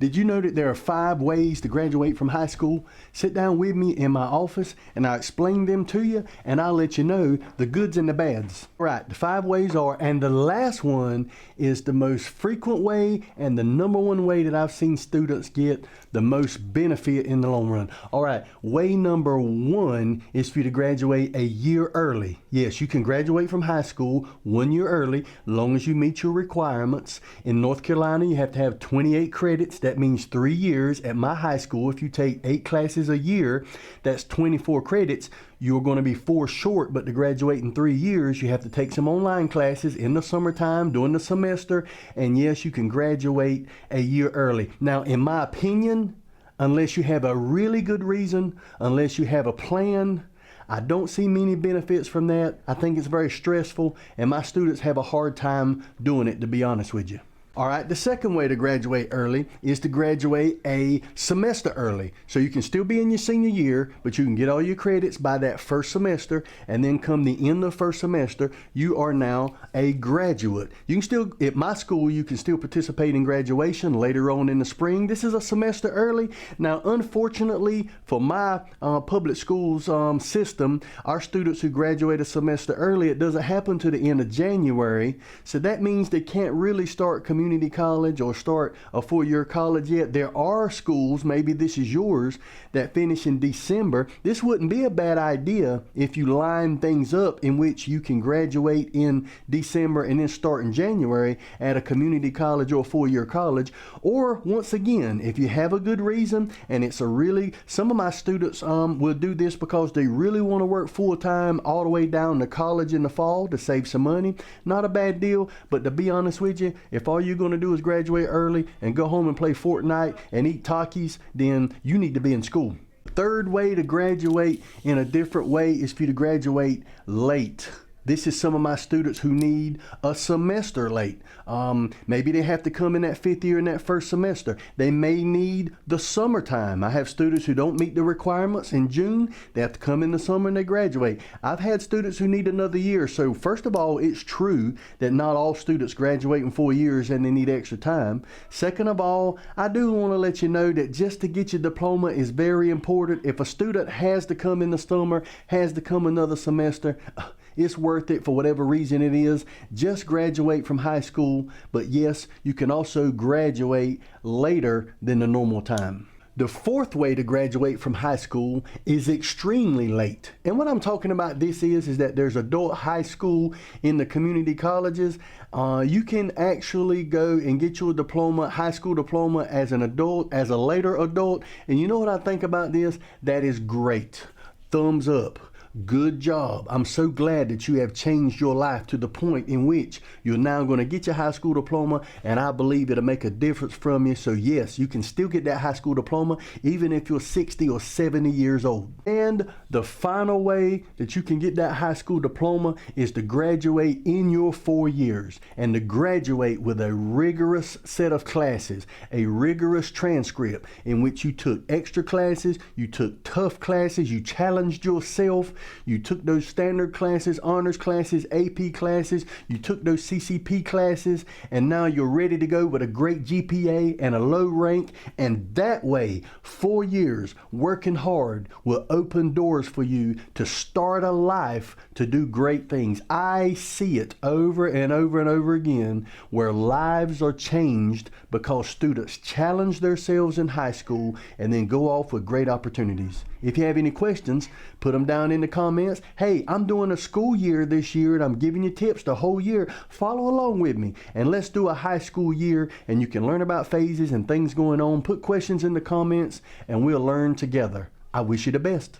Did you know that there are 5 ways to graduate from high school? Sit down with me in my office and I'll explain them to you, and I'll let you know the goods and the bads. Right, the 5 ways are, and the last one is the most frequent way and the number one way that I've seen students get the most benefit in the long run. All right, way number 1 is for you to graduate a year early. Yes, you can graduate from high school 1 year early, as long as you meet your requirements. In North Carolina, you have to have 28 credits. That means 3 years. At my high school, if you take 8 classes a year, that's 24 credits. You're going to be 4 short, but to graduate in 3 years, you have to take some online classes in the summertime, during the semester, and yes, you can graduate a year early. Now, in my opinion, unless you have a really good reason, unless you have a plan, I don't see many benefits from that. I think it's very stressful, and my students have a hard time doing it, to be honest with you. All right, the second way to graduate early is to graduate a semester early. So you can still be in your senior year, but you can get all your credits by that first semester, and then come the end of the first semester, you are now a graduate. You can still, at my school, you can still participate in graduation later on in the spring. This is a semester early. Now, unfortunately, for my public schools system, our students who graduate a semester early, it doesn't happen to the end of January. So that means they can't really start community college or start a 4-year college yet. There are schools, maybe this is yours, that finish in December. This wouldn't be a bad idea if you line things up in which you can graduate in December and then start in January at a community college or a 4-year college. Or once again, if you have a good reason, and it's a really, some of my students will do this because they really want to work full-time all the way down to college in the fall to save some money. Not a bad deal, but to be honest with you, if all you're going to do is graduate early and go home and play Fortnite and eat Takis, then you need to be in school. Third way to graduate in a different way is for you to graduate late. This is some of my students who need a semester late. Maybe they have to come in that 5th year in that first semester. They may need the summertime. I have students who don't meet the requirements in June. They have to come in the summer and they graduate. I've had students who need another year. So first of all, it's true that not all students graduate in 4 years and they need extra time. Second of all, I do want to let you know that just to get your diploma is very important. If a student has to come in the summer, has to come another semester, it's worth it for whatever reason it is. Just graduate from high school, but yes, you can also graduate later than the normal time. The 4th way to graduate from high school is extremely late. And what I'm talking about this is that there's adult high school in the community colleges. You can actually go and get your diploma, high school diploma, as an adult, as a later adult. And you know what I think about this? That is great. Thumbs up. Good job. I'm so glad that you have changed your life to the point in which you're now going to get your high school diploma, and I believe it'll make a difference from you. So yes, you can still get that high school diploma even if you're 60 or 70 years old. And the final way that you can get that high school diploma is to graduate in your 4 years, and to graduate with a rigorous set of classes, a rigorous transcript in which you took extra classes, you took tough classes, you challenged yourself. You took those standard classes, honors classes, AP classes, you took those CCP classes, and now you're ready to go with a great GPA and a low rank. And that way, 4 years working hard will open doors for you to start a life to do great things. I see it over and over and over again where lives are changed because students challenge themselves in high school and then go off with great opportunities. If you have any questions, put them down in the comments. Hey, I'm doing a school year this year and I'm giving you tips the whole year. Follow along with me and let's do a high school year, and you can learn about phases and things going on. Put questions in the comments and we'll learn together. I wish you the best.